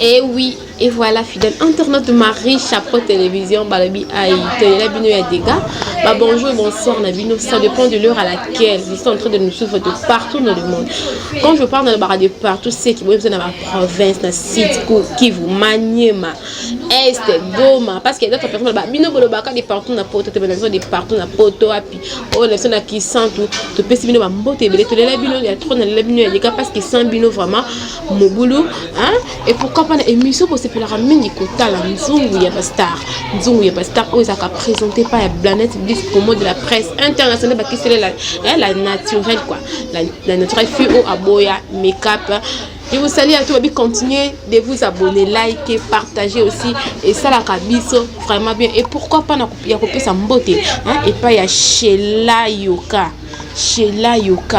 Et oui, et voilà, fidèle internaute de Marie Chapeau Télévision, Balabi Aïe, Télé Bino et dégâts. Bah bonjour et bonsoir, Nabino. Ça dépend de l'heure à laquelle ils sont en train de nous suivre de partout dans le monde. Quand je parle dans le barrage de partout, c'est qui vont dans ma province, dans le site, qui vous Maniema, Est, Goma, parce qu'il y a d'autres personnes, bah, Bino Bolobaka de partout, na poto, de partout, na poto, api, oh, les personnes qui sentent tout, tu peux se bino, bah, mbote, Télé Bino, il y a trop dans les Bino et dégâts parce qu'ils sentent Bino vraiment, mon boulot, hein, et pourquoi pas une émission pour se faire la mine kota la nzungu ya pastar osaka présenté par la planète comme de la presse internationale qui c'est la naturelle quoi la naturelle fille au aboya make-up. Je vous salue à tous, continuez de vous abonner, liker, partager aussi et ça la kabiso vraiment bien et pourquoi pas na couper sa beauté hein et pas ya Sheila Yoka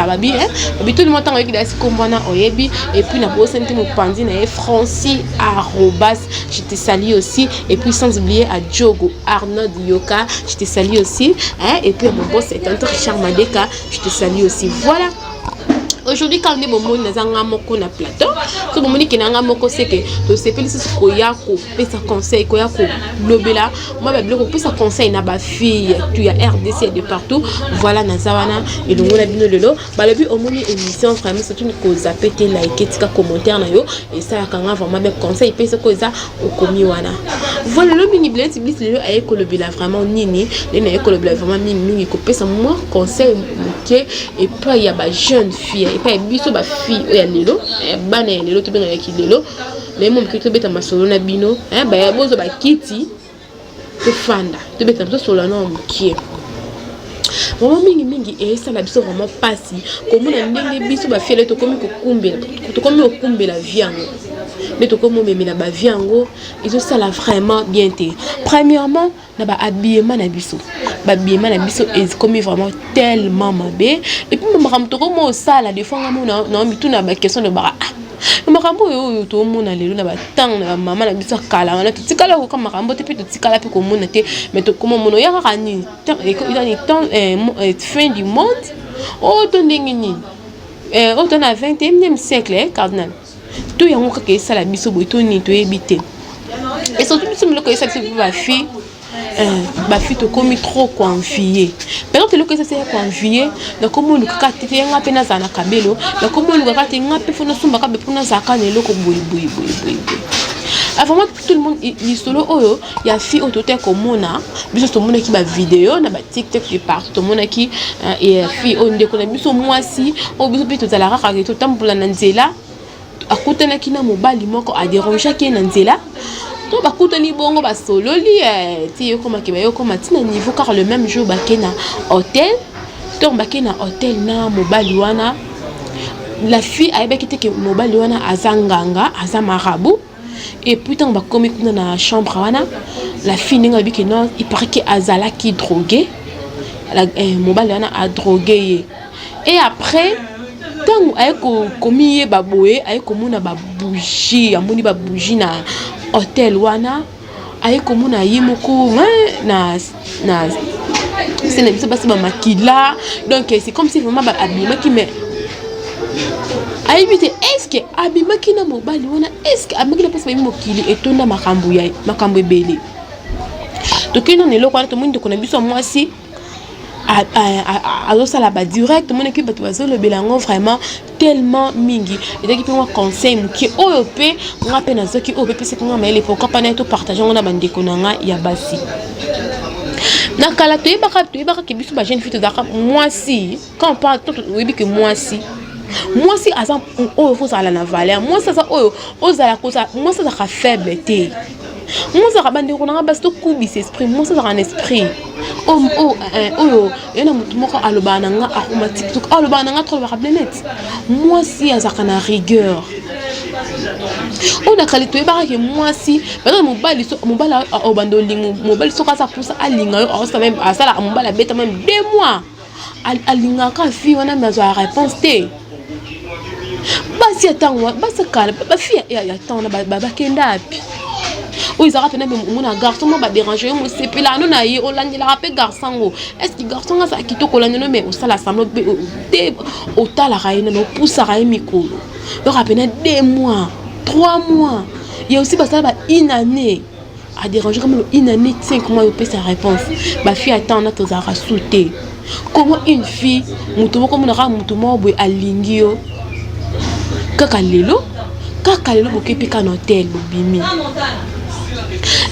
babi hein babi tout le monde qui est comprendre oyebi et puis na bo senti mo pandi na Francis arrobas je te salue aussi et puis sans oublier à Diogo Arnold Yoka je te salue aussi hein et puis mon boss c'est un Richard Madeka je te salue aussi voilà. Aujourd'hui, quand on est bon, nous avons un moko na plateau. Tout le monde qui n'a un moko c'est que tu sais pas si c'est koyako, pesa conseil koyako lobela. Moi, je veux pesa conseil na ba fille. Tu as RDC de partout. Voilà nazawana et donc on a bien le lot. Bah le but au moins émission vraiment c'est une cause à péter liker, tika commentaire na yo et ça quand on vraiment bien conseil pesa koza au komi wana. Voilà le mini blend iblis le ayeko lobela vraiment nini, les na ayeko lobela vraiment mini ko pesa moi conseil moké et pas il y a ba jeune fille et pas biso ba fille oya lelo bana ya lelo to benga ya kilelo les mom ki to beta masolo na bino ba ya bozo ba kiti to fanda to beta so solo na mkie vraiment mingi et ça la biso vraiment passi comme na ndenge biso ba fille to komi ko kumbela viango mais to komi memela ba viango ils ça la vraiment bien té premièrement na ba habillement na biso babiema na biso est comme vraiment tellement mabé et puis makambo to comme ça la des fois na mitu na ba question de bara makambo yo to mona lelo na ba tang na mama na biso kala na tikala ko makambo te puis to tikala pe ko mona te mais to comme mono ya ka ni temps fin du monde oh to ndingi ni oh to na 21e siècle cardinal to yango ka ke sala biso boy to ni to ebité et surtout biso mlo ko ça c'est ba fille ba fille to komi trop confié par exemple le que ça c'est confié na komo lu ka tete nga pe na zana kabelo na komo lu ka tete nga pe fona sumba ka be pona zaka ne loko boy avant tout le monde il solo oyo ya fille au total comme na biso to mona ki ba vidéo na ba TikTok de partout mona ki et fille on de kona biso mwasi o biso pe to zala ka ka to tambola na nzela akutana kina mobali moko a déranger ki na nzela to bakutani bongo ba sololi ti yo koma ke ba yo koma tina niveau car le même jour ba kena hôtel to ba kena hôtel na mobali wana la fille ayeba kite ke mobali wana azanganga azamarabu et puis tant ba komi kuna na chambre wana la fille ninga bi ke non il paraît que azala ki drogué la mobali wana a drogué et après tant ayeko komi ba boye ayeko mona ba bougie amoni ba bougie na hôtel wana ayeko mona yimoko na c'est na biso basi ba makila donc c'est comme si vraiment ba habillement qui met ayibite est-ce que habillement qui na mobali wana est-ce que habillement passe ba mokili etonda makambo ebele to kino ne lokwana to mundi kona biso mwasi alors ça là-bas direct mon équipe tu vas le belango vraiment tellement mingi et donc moi conseil qui OP on appelle na zoki OP c'est comment mais pourquoi pas net partager on a bande konanga ya basi na kala to ibaka ke biso ba jeune fille to moi si quand on parle oui que moi si azam o faut ça la valeur moi ça ozala kosa moi ça ka faible té moi ça bande konanga basi to kubi esprit moi ça un esprit yana mutu moko alobana nga akoma TikTok alobana nga trop ba net moi si azaka na rigueur on a qualité ba ke moi si ba mobali obando lingu mobali so ka sa pousa alinga yo ça même asala mobali beta même 2 mois alinga ka fi wana mazo a réponse té basi atangwa basi kala ba fi ya tanga ba kenda api ou ils rappellent même mon garçon m'a dérangé moi c'est puis là non aïe on l'a dit la rappel garçon est-ce que garçon ça qui to kolanya no mais au sala samlo au tala raïna no poussa raï mikolo le rappelle 2 mois 3 mois Il y a aussi parce que une année à déranger comme une année 5 mois peut sa réponse. Ma fille attend na to za sauter. Comment une fille mutumo comme na mutumo boy alingio. Kaka lelo bokepi ka hôtel bobimi.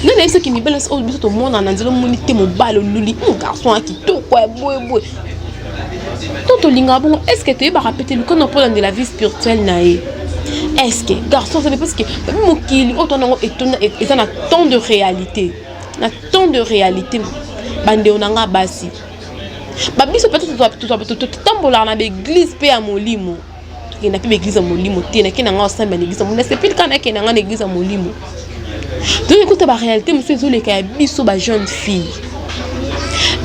Nana ce qui me balance au biso to monde en anzelo monité mo balo luli un garçon qui to quoi boy. Tonto linga bon est-ce que tu vas répéter le qu'on parle de la vie spirituelle nae? Est-ce que garçon ça n'est parce que mon kili autant est un temps de réalité. Un temps de réalité. Bande onanga basi. Ba biso peut-être tambola na l'église pe à molimo. Il n'a plus l'église à molimo, il n'a qu'un an ensemble l'église à molimo. C'est plus quand il y a une église à molimo. Donc écoute la réalité monsieur Zolé qui a biso ba jeune fille.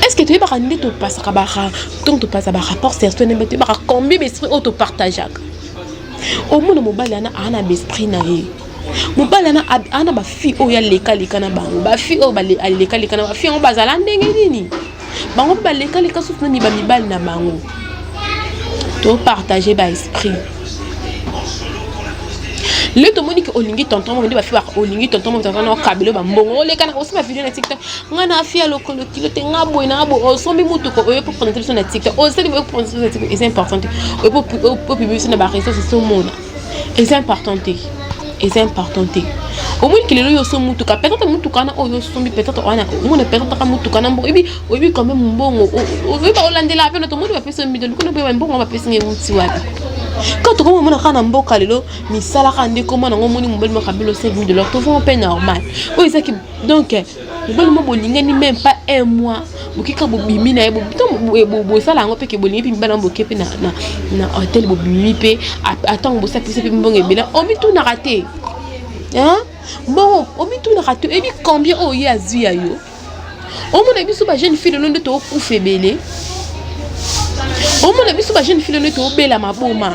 Est-ce que tu es pas tu passes à barra donc tu passes à rapport certain mais tu vas combien d'esprit auto partage. Au moins mobile ana esprit na ye. Mobile ana ba fille o ya leka na bango. Ba fille o ba leka na ba fille on bazala ndenge nini. Bango ba leka souffle ni ba mibale na bango. To partager ba esprit. Le tomoni que olingi tonton mo ba fille olingi tonton mo tonton na kabelo ba mbongo leka na aussi ba vidéo na TikTok. Ngana fille lokolo kilo te ngabo na bo o sombi mutu ko o pour prendre sur na TikTok. O c'est pour prendre sur TikTok c'est important. O pour publier sur na ba réseaux sociaux mona. C'est important. C'est important. Au moins qu'il y a son mutuka peut-être mutuka na o yo sombi peut-être on a on peut-être mutuka na mbo ebi quand même mbongo o veut pas hollander la peine tout le monde va faire son midon ko no be mbongo va pesa ngi wapi. Quand tu commences à faire un bon calelo, mais ça la rend comment on monte mon bel macabelo 5 000 $. Tu vois un peu normal. Oui c'est que donc le bel mot bolinga ni même pas un mois. Bokika bobimi na ebo bo ça la ngope ke bolinga pi mbala mbokepe na hôtel bobimi pe attends bo ça pise pe mbongo ebela on mi tout na raté. Hein? Bon, on mi tout na raté et puis combien o ya zui ayo. O mon abi so ba jeune fille de to ku febele. O mon abi so ba jeune fille de to bela maboma.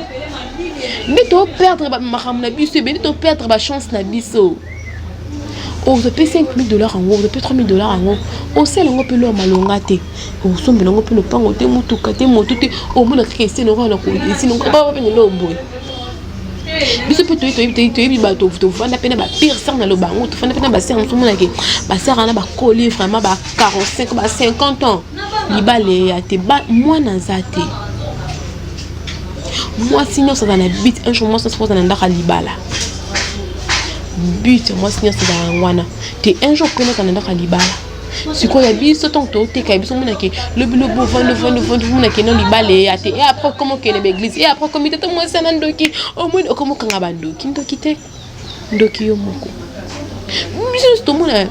Mais tu perdre ma biso, mais tu perdre ma chance na biso. Oh, je paye 5 000 $ en haut, je paye 3 000 $ en haut. Oh, c'est l'on peut le malongate. Oh, son belongo peut le pango, te mutuka, te motuti. Oh, mon christian, on va le couler. Sinon, on va pas venir le boy. Biso peut te bateau, tu vas na peine ba pire ça dans le bango, tu vas na peine ba c'est en tout monde qui ba sert na ba coller vraiment ba 45 ba 50 ans. Libale ya te ba moi na zate. Moi sinon ça dans la bite un jour moi ça se pose dans ndaka libala. But moi sinon c'est dans wana. Te un jour que dans ndaka libala. Si quoi ya biso ton to te ka biso mona ke le beau vendre mona ke non libala et après comment que l'église et après comme tout moi ça nandoki au moins comment kanga bandoki ndoki te ndoki yo moko. Biso to mona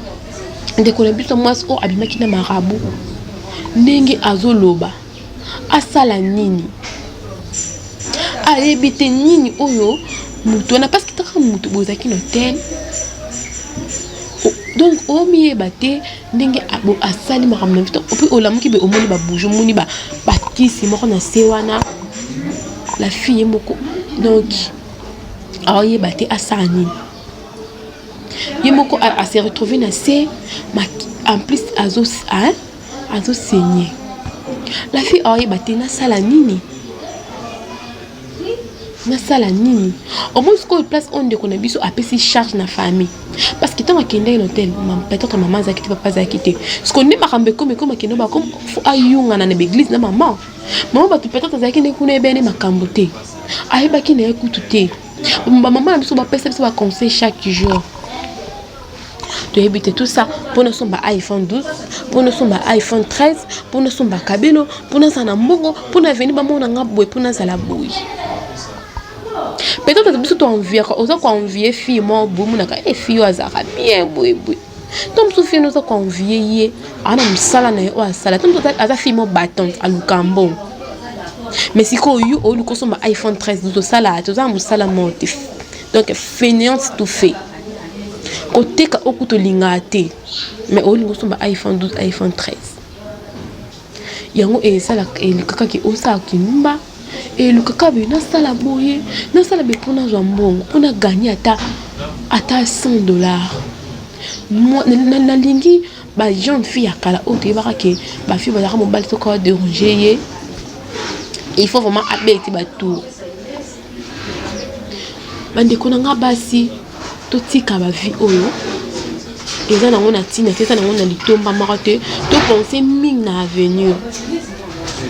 ndeko na biso moi o abimaki na marabu. Ndenge azoloba asala nini ayebite nini oyo mutu na parce que taka mutu bozaki no tel donc o miyeba te ndenge abo asali makambo na vito opi olamuki be omoni ba bouge moni ba kisi moko na se wana la fille moko donc ayeba te asala nini ye moko a se retrouver na se en plus azo saigner la fille ayeba te na sala nini na sala nini au moins ce qu'on place on de qu'on a biso apesi charge na famille parce que tant que kende hôtel peut-être maman zakiti papa zakiti ce qu'on est makambe comme kendo ba comme ayunga na l'église na maman ba peut-être zakine kuna ebene makambo te ayeba kine ekutu te maman na biso ba pesa biso ba conseil chaque jour de éviter tout ça pour nous sommes iPhone 12 pour nous sommes iPhone 13 pour nous sommes kabelo pour nous sana mbongo pour nous venir ba mona ngabwe pour nous ala boy. Peut-être que tu as envie, envier fille moi boumuna et fille azara bien boy. Donc tu fais nous envier ana musala na o asala donc aza fille mo battante à Lukambo. Mais si ko you o luko somba iPhone 13 do sala to za musala monte. Donc fainéante tout fait. Côté ka okuto lingate mais o luko somba iPhone 12 iPhone 13. Yango e sala e kaka ki o sa kinumba. Et le kakabe na sala boye na sala be pona jambongo pona gagner ata 100 $. Moi na lingi ba jeune fille akala o te ba ke ba fille ba mo bal to ko déranger il faut vraiment abaisser ba tout bande ko nga basi totika ba vie oyo eza nango na tina te eza nango na litomba moko te to penser mingi na avenir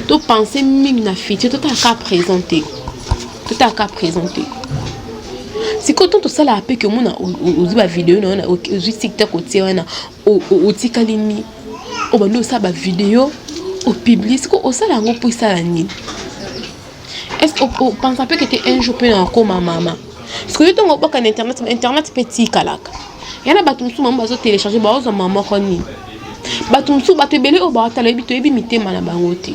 to penser mingi na futur to ta ka présenter si quand on ça la paix que mon ozi ba vidéo na ozi TikTok otie wana otika lini o bando ça ba vidéo au public ko o ça la ngo pour ça la nini est-ce qu'on pense un peu que tu un jour peut encore ma maman parce que tu as un internet petit kalaka yana batu musu mama bazo télécharger ba ozo mama koni batu musu batu belé o ba tala bito ebi mitema na bango te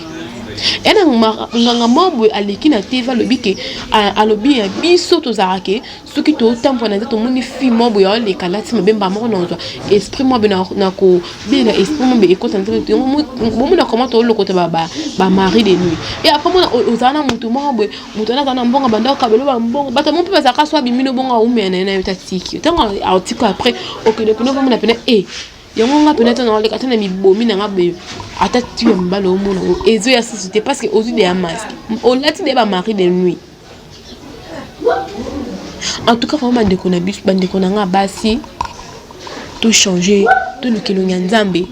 yana nganga mobwe aleki na TV alobi ke alobi ya biso tozarake soki to tampo na to moni fi mobwe ya le kalati mabemba moko na zo esprit mobwe na ko bela esprit mobwe ekota ntre to mo na comment to lokota ba mari de nuit et après mo ozana mutu mobwe mutu na kana mbonga banda ka belo ba mbonga bata mo pe ba ka so bimino bonga umena na yota tiki tango article après okende peno mo na pena yango nga peut-être na le katana mi bomi na ngabe ata tu mbalo mona ezo ya société parce que ozu de ya masque on lati de ba mari de nuit en tout cas vraiment ndeko na biso bandeko na nga basi tout changer tout lukelo nyanzambe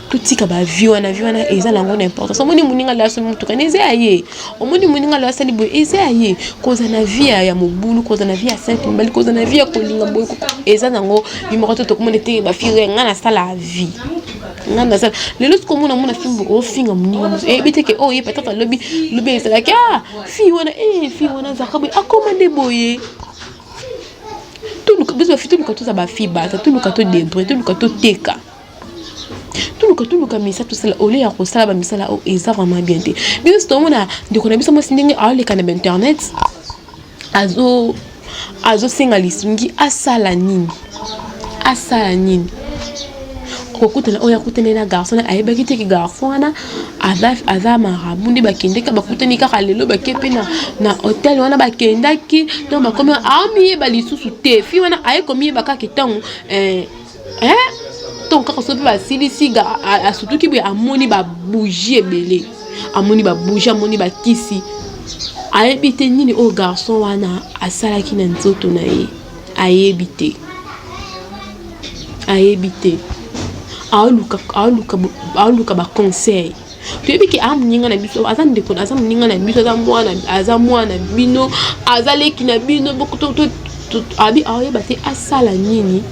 tout tika ba vie wana eza lango na importance omoni muninga la so mutuka neze aye omoni muninga la sali boy eze aye koza na vie ya mobulu koza na vie ya 5 mbali koza na vie ya kolinga boy eza nango bimoto to komone te ba fire nga na sala vie nga na sala lelo ko mona fimbo o finga muninga biteke o ye patata lobi eza like fi wana zakaboy akomande boye tout le biso fitu ko to za ba fiba tout le kato débrouiller tout le kato teka tout le kamisa tout ça au lieu ya kosala ba misala o eza vraiment bien te biso to mona ndeko na biso mo sindenge a le kana internet azo singa lisungi asala nini kokutana oya kutana na garçon ayeba kite ki garçon wana aza marabu ndi bakende ka bakutani ka lelo bakepe na hotel wana bakendaki donc bakomi ami ba lisusu te fi wana aye komi ba ka kitango donc quand on va silisi a surtout qui veut amoni ba bougie belé amoni ba bougie amoni ba kisi ayebite nini o garçon wana asala ki na nzoto na ye ayebite aluka ba conseil tu ebi ki amninga na biso azande ko azamuninga na biso azamwana bino azaleki na bino beaucoup to abi ayebate asala nini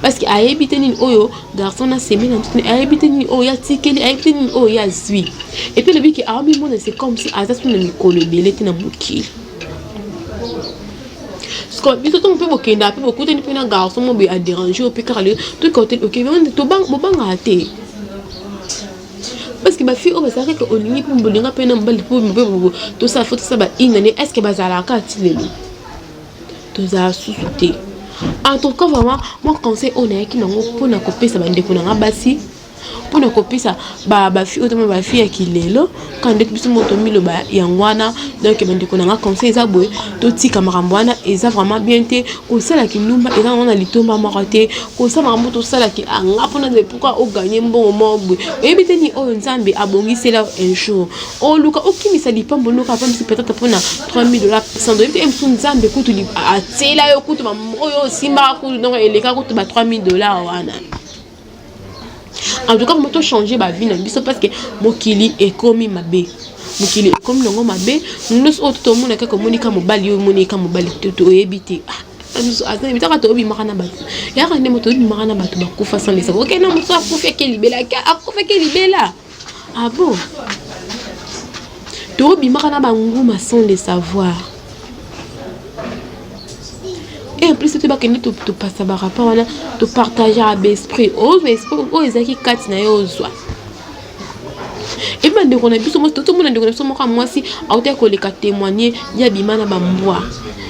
parce que ayebite nini oyo garçon na semaine na ayebite nini oyo atikeli ayebite nini oyo azwi et puis le biki ami mona c'est comme si azasu na mikolo belete na mokili parce que biso to mpe bokenda pe bokutani pe na garçon mo be a déranger au picarle tout côté OK to banga te parce que ba fille o ba saka ko olingi pe mbolinga pe na mbali po to sa faute ça ba inane est-ce que bazala ka tilelo to za susute. En tout cas, vraiment, mon conseil honnête qui n'a pas de copie, ça va être qu'on a basi. Pour ne copier ça, bah fille autrement bah fille qui l'est là. Quand dès que nous sommes tombés le bah yangwana, donc ben qu'on a conseil ça boy, tout petit camarambwana et ça vraiment bien té. Qu'on sait là qui nous et là on a litomba maraté. Qu'on sait vraiment tout ça là qui a ngapona de pourquoi au gagner bon moment boy. Et bien teni oh nzambe abongi c'est là un jour. Oh luka ok mais ça dit pas bon luka pas si peut-être pour na $3,000 sans doute et son nzambe coûte li a tela yo coûte ma oh simba coûte donc les cas coûte ba $3,000 wana. En tout cas, je changer ma vie parce que mokili est comme ma bé. Mokili est comme longo ma bé. Nous autres tout le monde comme monika mobali ou monika mobali tout éviter. Nous azana bitaka to bi makana batu. Ya kande moto bi makana batu ba kufa sans les savoir. OK non moto akufa ke libela ka akufa ke libela. Ah bon. To bi makana ba nguma sans les savoir. Et en plus, tu vas te passer par rapport à te partager à l'esprit. Oh, ezaki kati na yo zwa. Et bien, on a vu tout le monde a dit moi si autant que les témoigner, il y a bimana bambwa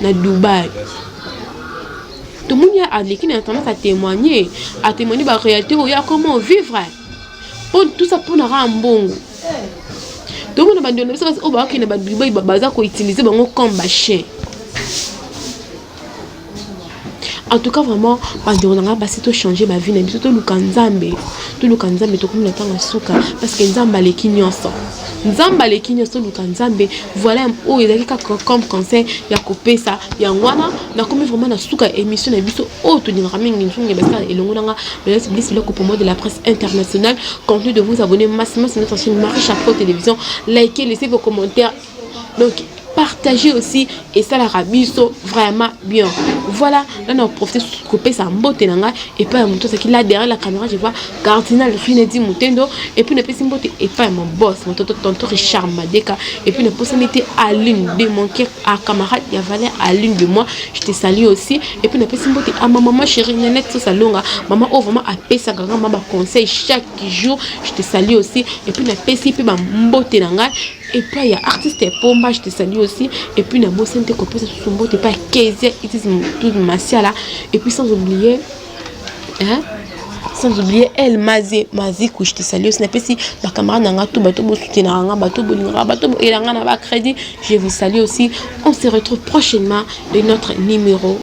na Dubaï. Tout le monde a dit qu'il a tendance à témoigner la réalité où il y a comment vivre. Pour tout ça pour na mbongo. Tout le monde a dit ça au baki na ba Dubaï baza ko utiliser bango comme bachet. En tout cas, vraiment, on a tout changé ma vie. Tout le kanzambe, tout comme le temps à souka, parce que nzamba les kinyonso. nzamba leki nyonso luka nzambe voilà o ezali kaka comme conseil ya kopesa ya ngwana na komi vraiment na suka émission na biso o to dinga mingi nzunge basa elongo nanga le bis le pour moi de la presse internationale. Contenu de vous abonner massivement sur notre chaîne Marie Chapeau Télévision, likez, laissez vos commentaires. Donc partagez aussi et ça la rabiso vraiment bien. Voilà, là on a profité de couper sa mbote nanga et pas mon tour c'est qu'il là derrière la caméra je vois Cardinal Finedi Mutendo et puis ne pas mbote et pas mon boss mon tonton Richard Madeka et puis ne pas mettre à l'une de mon cœur à camarade il y avait à l'une de moi je te salue aussi et puis ne pas mbote à ma maman chérie Nanette tout ça longa maman oh vraiment à paix ça grand maman conseil chaque jour je te salue aussi et puis ne pas si peu mbote nanga. Et puis il y a artiste Pomba, je te salue aussi. Et puis il y a Bossente Kopé, c'est son beau, t'es pas Kézia, it is tout Massia là. Et puis sans oublier, El Mazé, je te salue. Ce n'est pas si ma camarade n'a tout, bateau, soutien, bateau, et la crédit. Je vous salue aussi. On se retrouve prochainement de notre numéro